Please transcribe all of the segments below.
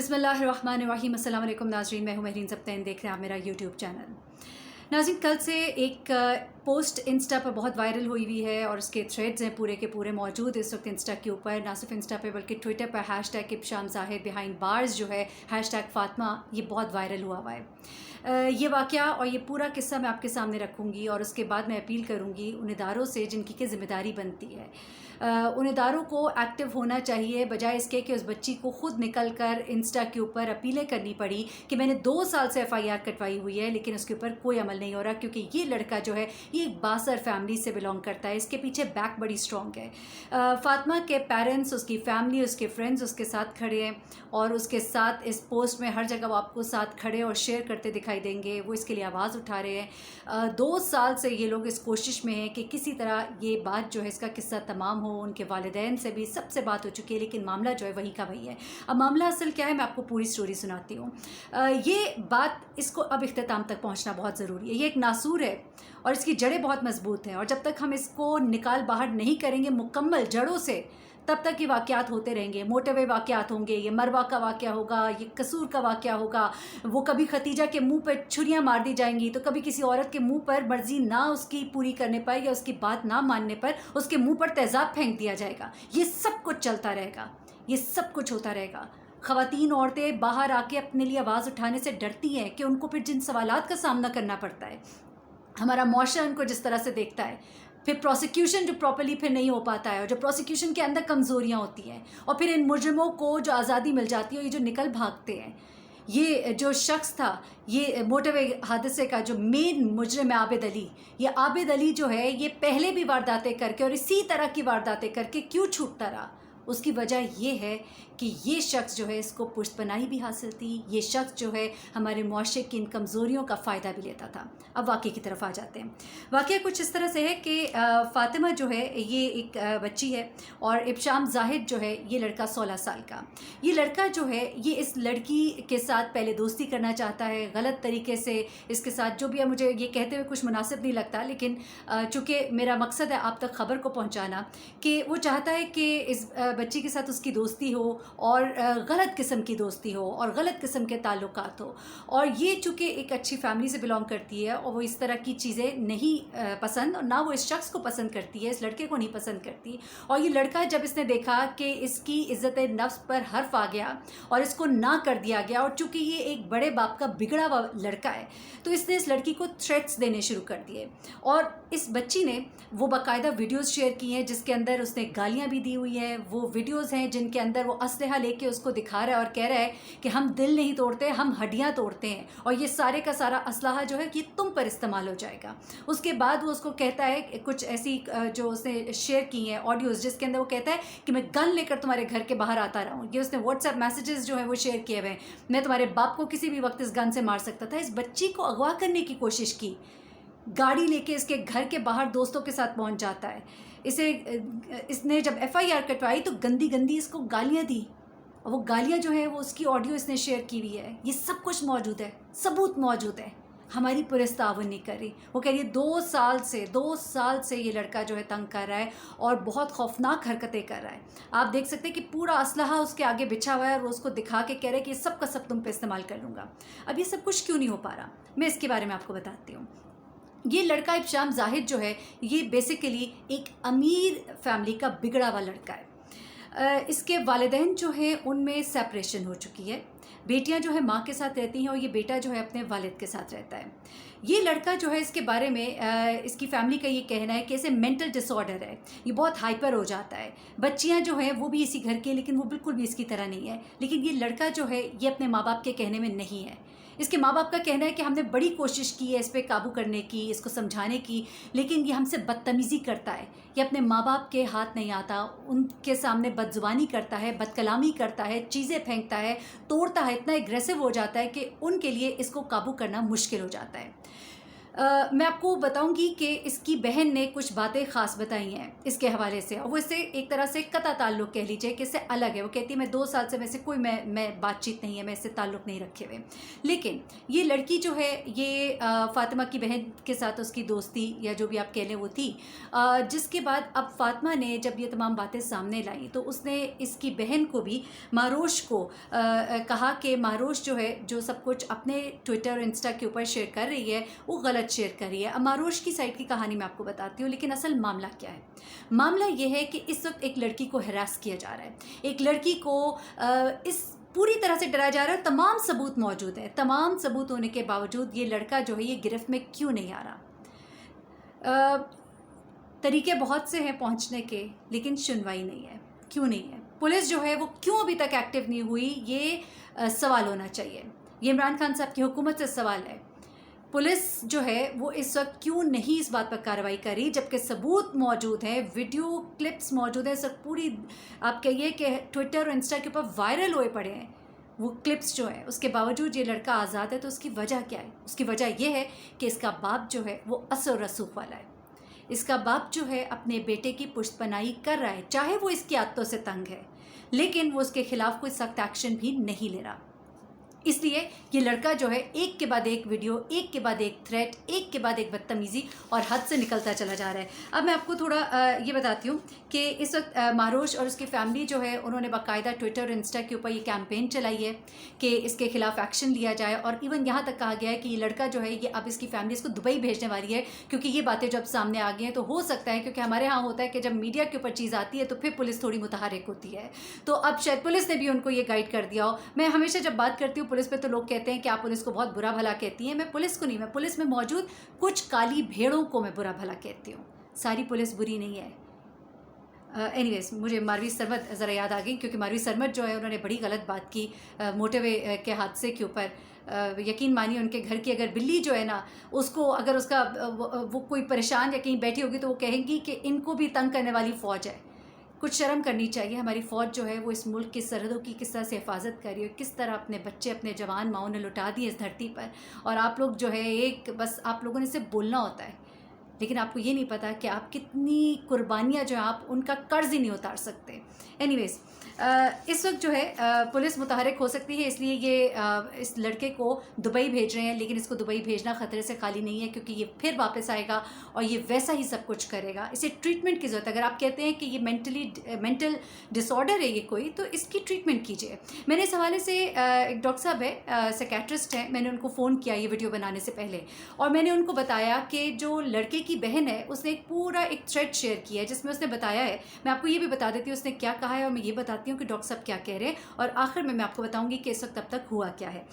बिस्मिल्लाहिर्रहमानिर्रहीम। अस्सलाम वालेकुम नाज़रीन, मैं हूँ महरीन ज़ब्तैन, देख रहे हैं आप मेरा यूट्यूब चैनल। नाज़रीन, कल से एक पोस्ट इंस्टा पर बहुत वायरल हुई है और उसके थ्रेड्स हैं पूरे के पूरे मौजूद इस वक्त इंस्टा के ऊपर। ना सिर्फ इंस्टा पे बल्कि ट्विटर पर हैशटैग इब्शाम ज़ाहिर बिहाइंड बार्स जो है हैशटैग फ़ातिमा, ये बहुत वायरल हुआ है। ये वाक़या और ये पूरा किस्सा मैं आपके सामने रखूँगी और उसके बाद मैं अपील करूँगी उन इदारों से जिनकी कि ज़िम्मेदारी बनती है। उन इदारों को एक्टिव होना चाहिए, बजाय इसके कि उस बच्ची को ख़ुद निकल कर इंस्टा के ऊपर अपीलें करनी पड़ी कि मैंने 2 साल से FIR कटवाई हुई है, लेकिन उसके ऊपर कोई अमल नहीं हो रहा, क्योंकि ये लड़का जो है ये एक बासर फैमिली से बिलोंग करता है। इसके पीछे बैक बड़ी स्ट्रॉन्ग है। फ़ातिमा के पेरेंट्स, उसकी फैमिली, उसके फ्रेंड्स उसके साथ खड़े हैं और उसके साथ इस पोस्ट में हर जगह वो आपको साथ खड़े और शेयर करते दिखाई देंगे। वो इसके लिए आवाज़ उठा रहे हैं। 2 साल से ये लोग इस कोशिश में हैं कि किसी तरह ये बात जो है, इसका किस्सा तमाम हो। उनके वालिदैन से भी सबसे बात हो चुकी है, लेकिन मामला जो है वही का वही है। अब मामला असल क्या है, मैं आपको पूरी स्टोरी सुनाती हूँ। ये बात, इसको अब इख्तिताम तक पहुँचना बहुत ज़रूरी है। ये एक नासूर है और इसकी जड़ें बहुत मजबूत हैं, और जब तक हम इसको निकाल बाहर नहीं करेंगे मुकम्मल जड़ों से, तब तक ये वाक़यात होते रहेंगे। मोटे हुए वाक़यात होंगे, ये मरवा का वाक़या होगा, ये कसूर का वाक़या होगा। वो कभी खतीजा के मुंह पर छुरियां मार दी जाएंगी, तो कभी किसी औरत के मुंह पर मर्ज़ी ना उसकी पूरी करने पर या उसकी बात ना मानने पर उसके मुंह पर तेज़ाब फेंक दिया जाएगा। ये सब कुछ चलता रहेगा, ये सब कुछ होता रहेगा। ख़वातीन, औरतें बाहर आके अपने लिए आवाज़ उठाने से डरती हैं कि उनको फिर जिन सवालात का सामना करना पड़ता है, हमारा मुआशरा उनको जिस तरह से देखता है, फिर प्रोसिक्यूशन जो प्रॉपर्ली फिर नहीं हो पाता है, और जो प्रोसिक्यूशन के अंदर कमज़ोरियाँ होती हैं, और फिर इन मुजरिमों को जो आज़ादी मिल जाती है, ये जो निकल भागते हैं। ये जो शख्स था, ये मोटरवे हादसे का जो मेन मुजरिम है आबिद अली, ये आबिद अली जो है ये पहले भी वारदातें करके और इसी तरह की वारदातें करके क्यों छूटता रहा? उसकी वजह ये है कि ये शख्स जो है, इसको पुश्तपनाही भी हासिल थी। ये शख्स जो है हमारे मुआशरे की इन कमज़ोरियों का फ़ायदा भी लेता था। अब वाक़े की तरफ आ जाते हैं। वाक़या कुछ इस तरह से है कि फ़ातिमा जो है ये एक बच्ची है और इब्शाम ज़ाहिर जो है ये लड़का 16 साल का। ये लड़का जो है ये इस लड़की के साथ पहले दोस्ती करना चाहता है, गलत तरीके से इसके साथ जो भी है। मुझे ये कहते हुए कुछ मुनासिब नहीं लगता, लेकिन चूँकि मेरा मकसद है आप तक ख़बर को पहुँचाना, कि वो चाहता है कि इस बच्ची के साथ उसकी दोस्ती हो और गलत किस्म की दोस्ती हो और गलत किस्म के ताल्लुकात हो। और ये चूँकि एक अच्छी फैमिली से बिलोंग करती है और वो इस तरह की चीज़ें नहीं पसंद, और ना वो इस शख्स को पसंद करती है, इस लड़के को नहीं पसंद करती। और ये लड़का जब इसने देखा कि इसकी इज़्ज़त नफ्स पर हर्फ आ गया और इसको ना कर दिया गया, और चूँकि ये एक बड़े बाप का बिगड़ा हुआ लड़का है, तो इसने इस लड़की को थ्रेट्स देने शुरू कर दिए। और इस बच्ची ने वो बाकायदा वीडियोज़ शेयर की हैं जिसके अंदर उसने गालियाँ भी दी हुई हैं। वो वीडियोज़ हैं जिनके अंदर वो असलहा लेके उसको दिखा रहा है और कह रहा है कि हम दिल नहीं तोड़ते, हम हड्डियां तोड़ते हैं, और ये सारे का सारा असलहा जो है कि तुम पर इस्तेमाल हो जाएगा। उसके बाद वो उसको कहता है कुछ ऐसी जो उसने शेयर की हैं ऑडियोज़, जिसके अंदर वो कहता है कि मैं गन लेकर तुम्हारे घर के बाहर आता रहा हूँ। ये उसने व्हाट्सएप मैसेजेस जो है वो शेयर किए हुए हैं, मैं तुम्हारे बाप को किसी भी वक्त इस गन से मार सकता था। इस बच्ची को अगवा करने की कोशिश की, गाड़ी लेके इसके घर के बाहर दोस्तों के साथ पहुंच जाता है। इसने जब FIR कटवाई तो गंदी गंदी इसको गालियां दी, और वो गालियां जो है वो उसकी ऑडियो इसने शेयर की हुई है। ये सब कुछ मौजूद है, सबूत मौजूद है। हमारी पुलिस ताउन नहीं कर रही। वो कह रही है 2 साल से ये लड़का जो है तंग कर रहा है और बहुत खौफनाक हरकतें कर रहा है। आप देख सकते हैं कि पूरा असलहा उसके आगे बिछा हुआ है और वो उसको दिखा के कह रहे हैं कि सब का सब तुम पे इस्तेमाल कर लूँगा। अब ये सब कुछ क्यों नहीं हो पा रहा, मैं इसके बारे में आपको बताती हूँ। ये लड़का इब्शाम ज़ाहिर जो है ये बेसिकली एक अमीर फैमिली का बिगड़ा हुआ लड़का है। इसके वालिदैन जो हैं उनमें सेपरेशन हो चुकी है। बेटियां जो है माँ के साथ रहती हैं और ये बेटा जो है अपने वालिद के साथ रहता है। ये लड़का जो है, इसके बारे में इसकी फैमिली का ये कहना है कि इसे मेंटल डिसऑर्डर है, ये बहुत हाइपर हो जाता है। बच्चियां जो हैं वो भी इसी घर की, लेकिन वो बिल्कुल भी इसकी तरह नहीं है। लेकिन ये लड़का जो है ये अपने माँ बाप के कहने में नहीं है। इसके माँ बाप का कहना है कि हमने बड़ी कोशिश की है इस पर काबू करने की, इसको समझाने की, लेकिन ये हमसे बदतमीज़ी करता है। ये अपने माँ बाप के हाथ नहीं आता, उनके सामने बदजुबानी करता है, बदकलामी करता है, चीज़ें फेंकता है, तोड़ता है, इतना एग्रेसिव हो जाता है कि उनके लिए इसको काबू करना मुश्किल हो जाता है। मैं आपको बताऊंगी कि इसकी बहन ने कुछ बातें ख़ास बताई हैं इसके हवाले से, और वो इससे एक तरह से कता ताल्लुक़ कह लीजिए कि इससे अलग है। वो कहती है मैं 2 साल से वैसे कोई मैं बातचीत नहीं है, मैं इससे ताल्लुक़ नहीं रखे हुए। लेकिन ये लड़की जो है ये फ़ातिमा की बहन के साथ उसकी दोस्ती या जो भी आप कह लें वो थी, जिसके बाद अब फ़ातिमा ने जब ये तमाम बातें सामने लाई तो उसने इसकी बहन को भी, मारोश को कहा कि मारोश जो है जो सब कुछ अपने ट्विटर और इंस्टा के ऊपर शेयर कर रही है वो गलत शेयर करी है। अब मारोश की साइड की कहानी मैं आपको बताती हूँ, लेकिन असल मामला क्या है। मामला ये है कि इस वक्त एक लड़की को हरास किया जा रहा है, एक लड़की को इस पूरी तरह से डराया जा रहा है। तमाम सबूत मौजूद है, तमाम सबूत होने के बावजूद ये लड़का जो है ये गिरफ्त में क्यों नहीं आ रहा। तरीके बहुत से हैं पहुंचने के, लेकिन सुनवाई नहीं है। क्यों नहीं है? पुलिस जो है वो क्यों अभी तक एक्टिव नहीं हुई, ये सवाल होना चाहिए। ये इमरान खान साहब की हुकूमत से सवाल है। पुलिस जो है वो इस वक्त क्यों नहीं इस बात पर कार्रवाई करी, जबकि सबूत मौजूद हैं, वीडियो क्लिप्स मौजूद हैं, सब पूरी आप कहिए कि ट्विटर और इंस्टा के ऊपर वायरल हुए पड़े हैं वो क्लिप्स जो है। उसके बावजूद ये लड़का आज़ाद है। तो उसकी वजह क्या है? उसकी वजह ये है कि इसका बाप जो है वो असर रसूख वाला है। इसका बाप जो है अपने बेटे की पुश्तपनाही कर रहा है, चाहे वो इसकी आदतों से तंग है, लेकिन वो उसके खिलाफ कोई सख्त एक्शन भी नहीं ले रहा। इसलिए ये लड़का जो है एक के बाद एक वीडियो, एक के बाद एक थ्रेट, एक के बाद एक बदतमीज़ी और हद से निकलता चला जा रहा है। अब मैं आपको थोड़ा ये बताती हूँ कि इस वक्त मारोश और उसकी फैमिली जो है उन्होंने बाकायदा ट्विटर और इंस्टा के ऊपर ये कैंपेन चलाई है कि इसके खिलाफ एक्शन लिया जाए। और इवन यहाँ तक कहा गया है कि ये लड़का जो है ये अब इसकी फैमिली इसको दुबई भेजने वाली है, क्योंकि ये बातें जब सामने आ गई हैं तो हो सकता है, क्योंकि हमारे यहाँ होता है कि जब मीडिया के ऊपर चीज़ आती है तो फिर पुलिस थोड़ी मुतहरिक होती है, तो अब शायद पुलिस ने भी उनको ये गाइड कर दिया हो। मैं हमेशा जब बात करती हूँ पुलिस पे तो लोग कहते हैं कि आप पुलिस को बहुत बुरा भला कहती हैं। मैं पुलिस को नहीं, मैं पुलिस में मौजूद कुछ काली भेड़ों को मैं बुरा भला कहती हूँ। सारी पुलिस बुरी नहीं है। एनीवेज मुझे मारवी सरमद ज़रा याद आ गई, क्योंकि मारवी सरमद जो है उन्होंने बड़ी गलत बात की मोटरवे के हादसे के ऊपर। यकीन मानिए उनके घर की अगर बिल्ली जो है ना, उसको अगर उसका वो कोई परेशान या कहीं बैठी होगी तो वो कहेंगी कि इनको भी तंग करने वाली फ़ौज है। कुछ शर्म करनी चाहिए। हमारी फ़ौज जो है वो इस मुल्क की सरहदों की किस तरह से हिफाजत कर रही है, किस तरह अपने बच्चे, अपने जवान माओं ने लुटा दिए इस धरती पर। और आप लोग जो है एक बस आप लोगों ने सिर्फ बोलना होता है, लेकिन आपको ये नहीं पता कि आप कितनी कुर्बानियाँ जो है आप उनका कर्ज ही नहीं उतार सकते। एनीवेज इस वक्त जो है पुलिस मुतहरिक हो सकती है, इसलिए ये इस लड़के को दुबई भेज रहे हैं, लेकिन इसको दुबई भेजना ख़तरे से खाली नहीं है, क्योंकि ये फिर वापस आएगा और ये वैसा ही सब कुछ करेगा। इसे ट्रीटमेंट की ज़रूरत है। अगर आप कहते हैं कि ये मेंटल डिसऑर्डर है ये कोई, तो इसकी ट्रीटमेंट कीजिए। मैंने इस हवाले से एक डॉक्टर साहब है, साइकियाट्रिस्ट हैं, मैंने उनको फ़ोन किया ये वीडियो बनाने से पहले, और मैंने उनको बताया कि जो लड़के की बहन है उसने एक पूरा एक थ्रेड शेयर किया है जिसमें उसने बताया है। मैं आपको ये भी बता देती हूँ उसने क्या कहा है, और मैं ये बताती हूँ कि डॉक्टर साहब क्या कह रहे हैं, और आखिर में मैं आपको बताऊंगी कि इस वक्त अब तक हुआ क्या है।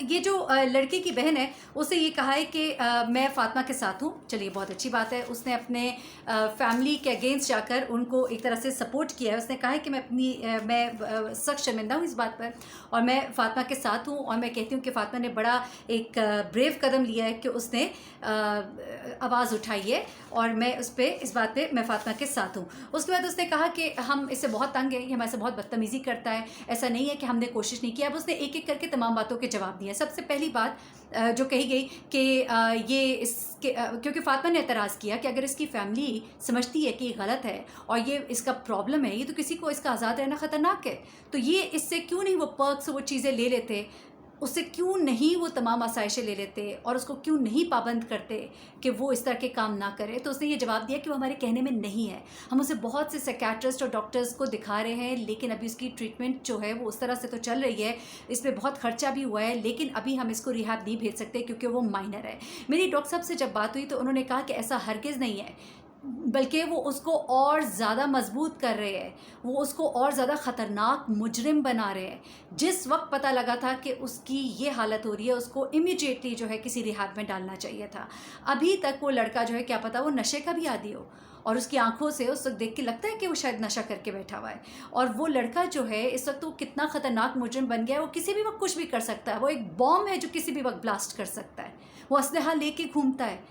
ये जो लड़के की बहन है उसे ये कहा है कि मैं फ़ातिमा के साथ हूँ। चलिए बहुत अच्छी बात है। उसने अपने फैमिली के अगेंस्ट जाकर उनको एक तरह से सपोर्ट किया है। उसने कहा है कि मैं सख्त शर्मिंदा हूँ इस बात पर, और मैं फ़ातिमा के साथ हूँ, और मैं कहती हूँ कि फ़ातिमा ने बड़ा एक ब्रेव कदम लिया है कि उसने आवाज़ उठाई है, और मैं उस पर इस बात पे मैं फ़ातिमा के साथ हूँ। उसके बाद उसने कहा कि हम इससे बहुत तंग हैं, ये हमारे से बहुत बदतमीज़ी करता है, ऐसा नहीं है कि हमने कोशिश नहीं की। अब उसने एक एक करके तमाम बातों के जवाब दिए। सबसे पहली बात जो कही गई कि ये इसके क्योंकि फ़ातिमा ने एतराज़ किया कि अगर इसकी फैमिली समझती है कि ये गलत है और ये इसका प्रॉब्लम है, ये तो किसी को इसका आज़ाद रहना ख़तरनाक है, तो ये इससे क्यों नहीं वो पर्क्स वो चीज़ें ले लेते, उससे क्यों नहीं वो तमाम आसाइशें ले लेते, और उसको क्यों नहीं पाबंद करते कि वो इस तरह के काम ना करे। तो उसने ये जवाब दिया कि वो हमारे कहने में नहीं है। हम उसे बहुत से साइकियाट्रिस्ट और डॉक्टर्स को दिखा रहे हैं, लेकिन अभी उसकी ट्रीटमेंट जो है वो उस तरह से तो चल रही है, इस पर बहुत खर्चा भी हुआ है, लेकिन अभी हम इसको रिहैब नहीं भेज सकते क्योंकि वो माइनर है। मेरी डॉक्टर साहब से जब बात हुई तो उन्होंने कहा कि ऐसा हरगिज़ नहीं है, बल्कि वो उसको और ज़्यादा मजबूत कर रहे हैं, वो उसको और ज़्यादा ख़तरनाक मुजरिम बना रहे हैं। जिस वक्त पता लगा था कि उसकी ये हालत हो रही है, उसको इमीडिएटली जो है किसी रिहैब में डालना चाहिए था। अभी तक वो लड़का जो है क्या पता वो नशे का भी आदी हो, और उसकी आंखों से उस वक्त देख के लगता है कि वो शायद नशा करके बैठा हुआ है। और वो लड़का जो है इस वक्त वो कितना ख़तरनाक मुजरिम बन गया है, वो किसी भी वक्त कुछ भी कर सकता है। वो एक बॉम्ब है जो किसी भी वक्त ब्लास्ट कर सकता है, वो असलहा लेके घूमता है।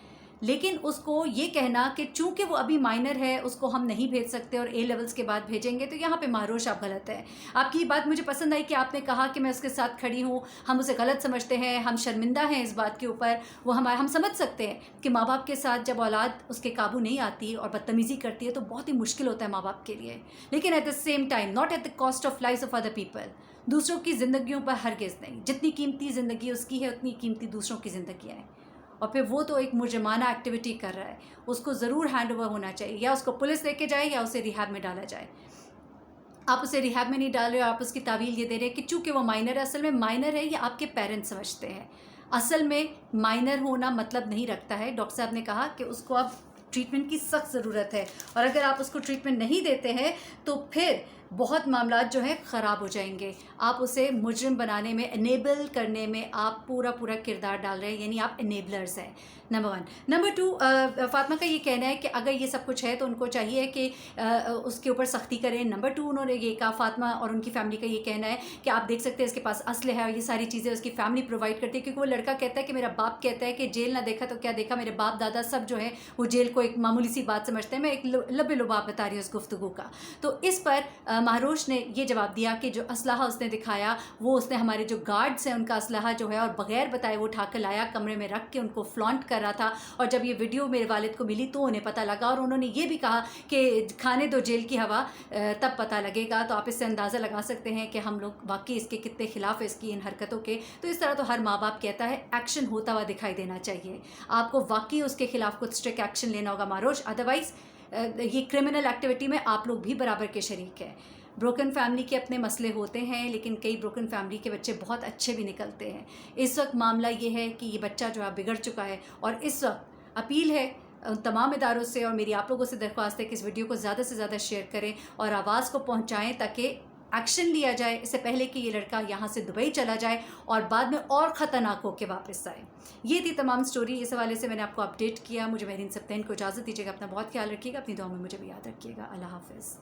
لیکن اس کو یہ کہنا کہ چونکہ وہ ابھی مائنر ہے اس کو ہم نہیں بھیج سکتے اور اے لیولز کے بعد بھیجیں گے، تو یہاں پہ مہروش آپ غلط ہے۔ آپ کی یہ بات مجھے پسند آئی کہ آپ نے کہا کہ میں اس کے ساتھ کھڑی ہوں، ہم اسے غلط سمجھتے ہیں، ہم شرمندہ ہیں اس بات کے اوپر، وہ ہم سمجھ سکتے ہیں کہ ماں باپ کے ساتھ جب اولاد اس کے قابو نہیں آتی اور بدتمیزی کرتی ہے تو بہت ہی مشکل ہوتا ہے ماں باپ کے لیے، لیکن at the same time not at the cost of life of other people, دوسروں کی زندگیوں پر ہرگز نہیں۔ جتنی قیمتی زندگی اس کی ہے اتنی قیمتی دوسروں کی زندگیاں ہیں، اور پھر وہ تو ایک مجرمانہ ایکٹیویٹی کر رہا ہے، اس کو ضرور ہینڈ اوور ہونا چاہیے، یا اس کو پولیس لے کے جائے یا اسے ریہیب میں ڈالا جائے۔ آپ اسے ریہیب میں نہیں ڈال رہے ہو، آپ اس کی تعویل یہ دے رہے ہیں کہ چونکہ وہ مائنر ہے، اصل میں مائنر ہے یہ آپ کے پیرنٹس سمجھتے ہیں، اصل میں مائنر ہونا مطلب نہیں رکھتا ہے۔ ڈاکٹر صاحب نے کہا کہ اس کو اب ٹریٹمنٹ کی سخت ضرورت ہے، اور اگر آپ اس کو ٹریٹمنٹ نہیں دیتے ہیں تو پھر بہت معاملات جو ہیں خراب ہو جائیں گے۔ آپ اسے مجرم بنانے میں، انیبل کرنے میں آپ پورا کردار ڈال رہے ہیں، یعنی آپ انیبلرز ہیں، نمبر 1۔ نمبر 2، فاطمہ کا یہ کہنا ہے کہ اگر یہ سب کچھ ہے تو ان کو چاہیے کہ اس کے اوپر سختی کریں۔ نمبر 2، انہوں نے یہ کہا، فاطمہ اور ان کی فیملی کا یہ کہنا ہے کہ آپ دیکھ سکتے ہیں اس کے پاس اسلحہ ہے اور یہ ساری چیزیں اس کی فیملی پرووائڈ کرتی ہے، کیونکہ وہ لڑکا کہتا ہے کہ میرا باپ کہتا ہے کہ جیل نہ دیکھا تو کیا دیکھا، میرے باپ دادا سب جو ہے وہ جیل کو ایک معمولی سی بات سمجھتے ہیں۔ میں ایک لب لباب بتا رہی ہوں اس گفتگو کا۔ تو اس پر مہروش نے یہ جواب دیا کہ جو اسلحہ اس نے دکھایا وہ اس نے ہمارے جو گارڈز ہیں ان کا اسلحہ جو ہے اور بغیر بتائے وہ اٹھا کر لایا، کمرے میں رکھ کے ان کو فلانٹ کر رہا تھا، اور جب یہ ویڈیو میرے والد کو ملی تو انہیں پتہ لگا، اور انہوں نے یہ بھی کہا کہ کھانے دو جیل کی ہوا تب پتہ لگے گا۔ تو آپ اس سے اندازہ لگا سکتے ہیں کہ ہم لوگ واقعی اس کے کتنے خلاف ہے، اس کی ان حرکتوں کے۔ تو اس طرح تو ہر ماں باپ کہتا ہے، ایکشن ہوتا ہوا دکھائی دینا چاہیے، آپ کو واقعی اس کے خلاف کچھ اسٹرکٹ ایکشن لینا ہوگا مہروش، ادروائز یہ کرمنل ایکٹیویٹی میں آپ لوگ بھی برابر کے شریک ہیں۔ بروکن فیملی کے اپنے مسئلے ہوتے ہیں، لیکن کئی بروکن فیملی کے بچے بہت اچھے بھی نکلتے ہیں۔ اس وقت معاملہ یہ ہے کہ یہ بچہ جو ہے بگڑ چکا ہے، اور اس وقت اپیل ہے ان تمام اداروں سے اور میری آپ لوگوں سے درخواست ہے کہ اس ویڈیو کو زیادہ سے زیادہ شیئر کریں اور آواز کو پہنچائیں تاکہ ایکشن لیا جائے اس سے پہلے کہ یہ لڑکا یہاں سے دبئی چلا جائے اور بعد میں اور خطرناک ہو کے واپس آئے۔ یہ تھی تمام سٹوری، اس حوالے سے میں نے آپ کو اپڈیٹ کیا۔ مجھے مہرین سبتین کو اجازت دیجیے گا، اپنا بہت خیال رکھیے گا، اپنی دعاؤں میں مجھے بھی یاد رکھیے گا۔ اللہ حافظ۔